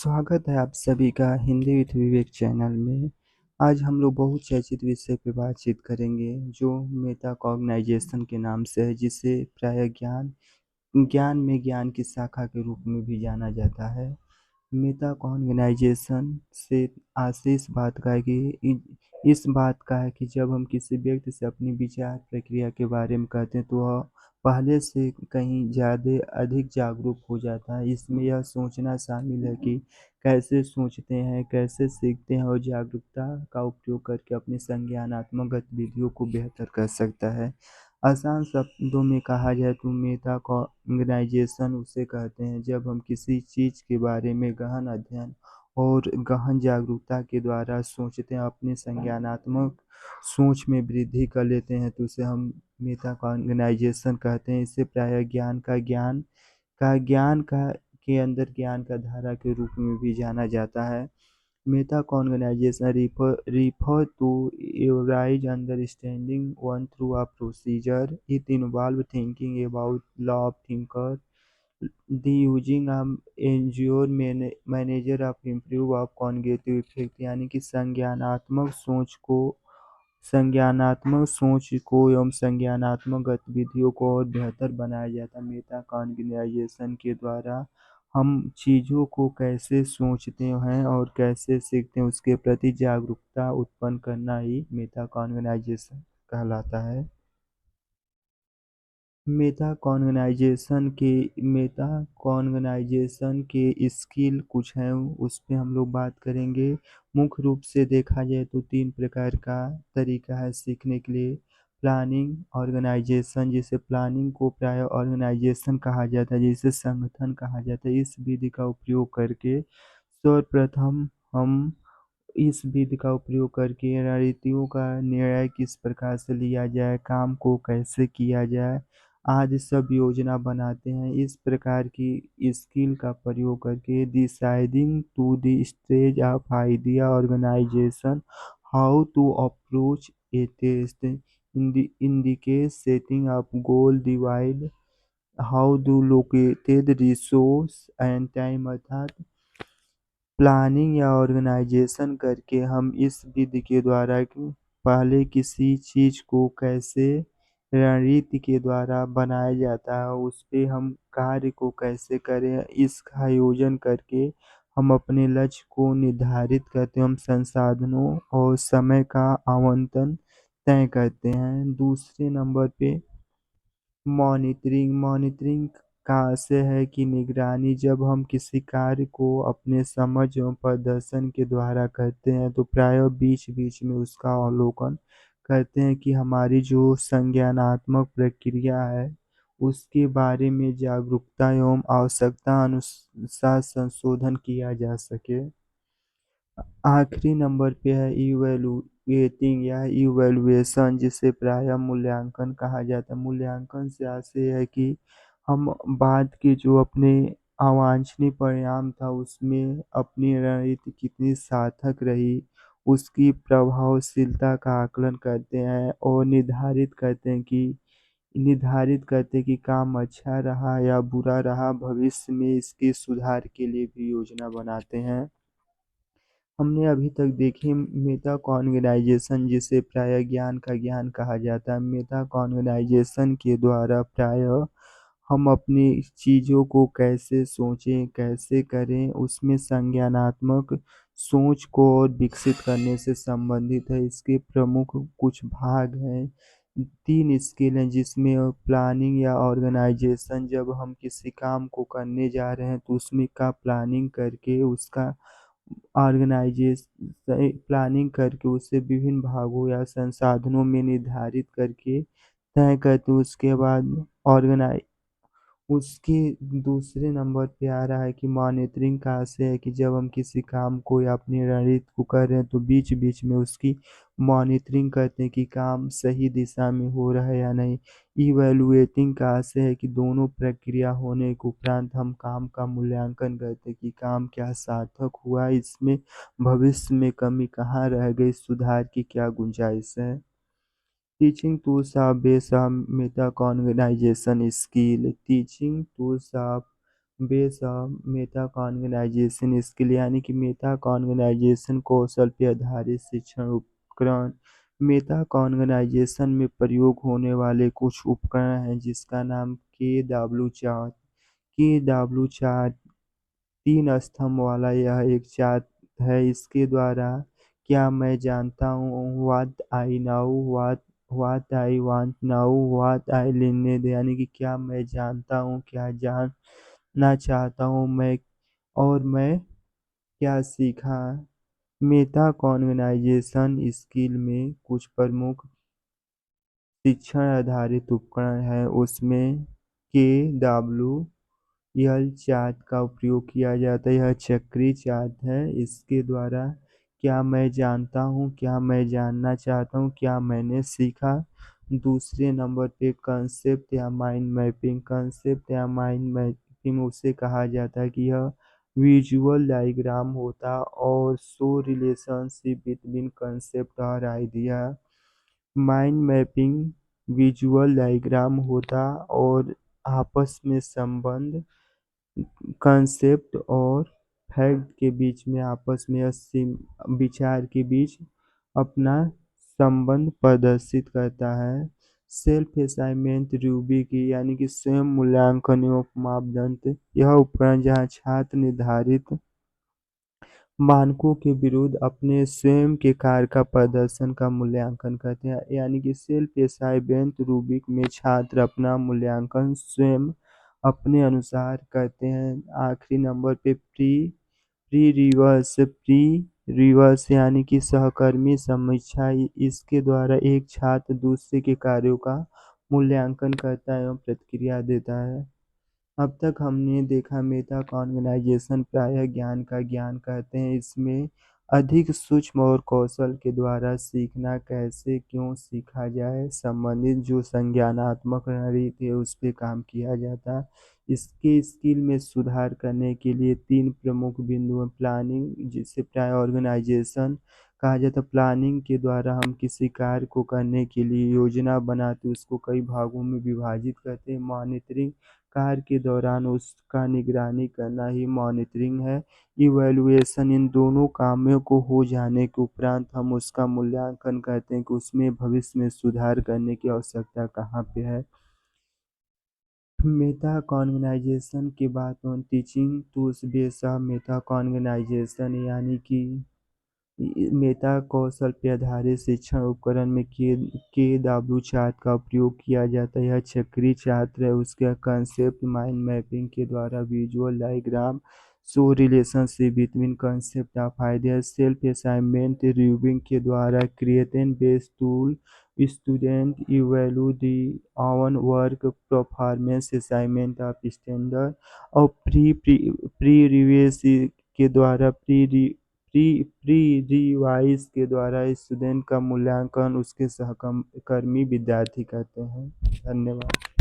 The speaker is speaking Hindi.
स्वागत है आप सभी का हिंदी विथ विवेक चैनल में। आज हम लोग बहुत चर्चित विषय पे बातचीत करेंगे जो मेटाकॉग्नाइजेशन के नाम से है, जिसे प्रायः ज्ञान ज्ञान में ज्ञान की शाखा के रूप में भी जाना जाता है। मेटाकॉग्नाइजेशन से आशय इस बात का है कि जब हम किसी व्यक्ति से अपनी विचार प्रक्रिया के बारे में कहते हैं तो वह पहले से कहीं ज़्यादा अधिक जागरूक हो जाता है। इसमें यह सोचना शामिल है कि कैसे सोचते हैं, कैसे सीखते हैं और जागरूकता का उपयोग करके अपनी संज्ञानात्मक गतिविधियों को बेहतर कर सकता है। आसान शब्दों में कहा जाए तो मेटाकॉग्नाइजेशन उसे कहते हैं जब हम किसी चीज़ के बारे में गहन अध्ययन और गहन जागरूकता के द्वारा सोचते हैं, अपनी संज्ञानात्मक सोच में वृद्धि कर लेते हैं, तो उसे हम मेटाकॉग्नाइजेशन कहते हैं। इसे प्रायः ज्ञान का के अंदर ज्ञान का धारा के रूप में भी जाना जाता है। Meta-cognition refer to a right understanding one through a procedure. It involves thinking about law of thinker, the using a ensure manager of improve of cognitive effect, यानी कि संज्ञानात्मक सोच को एवं संज्ञानात्मक गतिविधियों को और बेहतर बनाया जाता है। मेटाकॉग्निशन के द्वारा हम चीज़ों को कैसे सोचते हैं और कैसे सीखते हैं उसके प्रति जागरूकता उत्पन्न करना ही कहलाता है। मेटा के स्किल कुछ हैं, उस पे हम लोग बात करेंगे। मुख्य रूप से देखा जाए तो 3 प्रकार का तरीका है सीखने के लिए। प्लानिंग, ऑर्गेनाइजेशन, जिसे प्लानिंग को प्रायः ऑर्गेनाइजेशन कहा जाता है, जिसे संगठन कहा जाता है। इस विधि का उपयोग करके सर्वप्रथम हम इस विधि का उपयोग करके रणनीतियों का निर्णय किस प्रकार से लिया जाए, काम को कैसे किया जाए, आदि सब योजना बनाते हैं। इस प्रकार की स्किल का प्रयोग करके deciding to the stage of idea organisation, how to approach a test, indicate setting up goal, divide, how to locate resource and time, अर्थात प्लानिंग या ऑर्गेनाइजेशन करके हम इस विधि के द्वारा पहले किसी चीज़ को कैसे रणनीति के द्वारा बनाया जाता है, उस पे हम कार्य को कैसे करें, इसका आयोजन करके हम अपने लक्ष्य को निर्धारित करते हैं। हम संसाधनों और समय का आवंटन तय करते हैं। दूसरे नंबर पे मॉनिटरिंग का आशय है कि निगरानी। जब हम किसी कार्य को अपने समझ एवं प्रदर्शन के द्वारा करते हैं तो प्रायः बीच-बीच में उसका अवलोकन करते हैं कि हमारी जो संज्ञानात्मक प्रक्रिया है, उसके बारे में जागरूकता एवं आवश्यकता अनुसार संशोधन किया जा सके। आखिरी नंबर पे है इवैल्यूएटिंग या इवैल्यूएशन, जिसे प्रायः मूल्यांकन कहा जाता है। मूल्यांकन से आशय है कि हम बाद के जो अपने अवांछनीय परिणाम था उसमें अपनी रणनीति कितनी सार्थक रही, उसकी प्रभावशीलता का आकलन करते हैं और निर्धारित करते हैं कि काम अच्छा रहा या बुरा रहा। भविष्य में इसके सुधार के लिए भी योजना बनाते हैं। हमने अभी तक देखी मेटाकॉग्निशन, जिसे प्रायः ज्ञान का ज्ञान कहा जाता है। मेटाकॉग्निशन के द्वारा प्रायः हम अपनी चीज़ों को कैसे सोचें, कैसे करें, उसमें संज्ञानात्मक सोच को और विकसित करने से संबंधित है। इसके प्रमुख कुछ भाग हैं। 3 स्किल हैं, जिसमें प्लानिंग या ऑर्गेनाइजेशन, जब हम किसी काम को करने जा रहे हैं तो उसमें का प्लानिंग करके उसका प्लानिंग करके उसे विभिन्न भागों या संसाधनों में निर्धारित करके तय करते, उसके बाद ऑर्गेनाइ उसके दूसरे नंबर पे आ रहा है कि मॉनिटरिंग का आशय है कि जब हम किसी काम को या अपनी रणनीति को कर रहे हैं तो बीच बीच में उसकी मॉनिटरिंग करते हैं कि काम सही दिशा में हो रहा है या नहीं। इवैल्यूएटिंग का आशय है कि दोनों प्रक्रिया होने के उपरांत हम काम का मूल्यांकन करते हैं कि काम क्या सार्थक हुआ, इसमें भविष्य में कमी कहाँ रह गई, सुधार की क्या गुंजाइश है। Teaching tools are based on metacognition skill. Teaching tools are base meta organisation skill यानी कि मेटा ऑर्गेनाइजेशन कौशल पे आधारित शिक्षण उपकरण। मेटा ऑर्गेनाइजेशन में प्रयोग होने वाले कुछ उपकरण हैं जिसका नाम KW चार्ट। KW चार्ट 3 स्तंभ वाला यह एक चार्ट है। इसके द्वारा क्या मैं जानता हूँ, what I now, what I want now, what I need, यानी कि क्या मैं जानता हूँ, क्या जानना चाहता हूँ मैं, और मैं क्या सीखा। मेटा ऑर्गेनाइजेशन स्किल में कुछ प्रमुख शिक्षण आधारित उपकरण हैं। उसमें KW चार्ट का उपयोग किया जाता है। यह चक्रीय चार्ट है। इसके द्वारा क्या मैं जानता हूँ, क्या मैं जानना चाहता हूँ, क्या मैंने सीखा। दूसरे नंबर पे कंसेप्ट या माइंड मैपिंग। कंसेप्ट या माइंड मैपिंग उसे कहा जाता है कि यह विजुअल डायग्राम होता और शो रिलेशनशिप बिटवीन कंसेप्ट और idea. Mind mapping visual diagram होता और आपस में संबंध कंसेप्ट और फैक्ट के बीच में आपस में विचार के बीच अपना संबंध प्रदर्शित करता है। सेल्फ असाइनमेंट रूब्रिक यानी कि स्वयं मूल्यांकन एवं मापदंड। यह उपकरण जहाँ छात्र निर्धारित मानकों के विरुद्ध अपने स्वयं के कार्य का प्रदर्शन का मूल्यांकन करते हैं, यानी कि सेल्फ असाइनमेंट रूब्रिक में छात्र अपना मूल्यांकन स्वयं अपने अनुसार करते हैं। आखिरी नंबर पे प्री रिवर्स यानी कि सहकर्मी समीक्षा। इसके द्वारा एक छात्र दूसरे के कार्यों का मूल्यांकन करता है एवं प्रतिक्रिया देता है। अब तक हमने देखा मेटा ऑर्गेनाइजेशन प्रायः ज्ञान का ज्ञान कहते हैं। इसमें अधिक सूक्ष्म और कौशल के द्वारा सीखना कैसे क्यों सीखा जाए संबंधित जो संज्ञानात्मक रणनीति है उस पे काम किया जाता है। इसके स्किल में सुधार करने के लिए 3 प्रमुख बिंदु हैं। प्लानिंग जिसे प्राय ऑर्गेनाइजेशन कहा जाता है। प्लानिंग के द्वारा हम किसी कार्य को करने के लिए योजना बनाते उसको कई भागों में विभाजित करते हैं। मॉनिटरिंग कार्य के दौरान उसका निगरानी करना ही मॉनिटरिंग है। इवैल्यूएशन इन दोनों कामों को हो जाने के उपरांत हम उसका मूल्यांकन करते हैं कि उसमें भविष्य में सुधार करने की आवश्यकता कहाँ पे है। मेटा ऑर्गेनाइजेशन की बात on teaching tools based meta organisation यानी कि मेटा कौशल पे आधारित शिक्षण उपकरण में KW चार्ट का प्रयोग किया जाता है। यह चक्रीय चार्ट है। उसका कंसेप्ट माइंड मैपिंग के द्वारा visual diagram show relationship between concept of idea. Self assignment reviewing के द्वारा creating based tool student evaluate on work performance assignment of standard. और प्री रिव्यूअर्स के द्वारा प्री रिवाइज के द्वारा स्टूडेंट का मूल्यांकन उसके सहकर्मी विद्यार्थी करते हैं। धन्यवाद।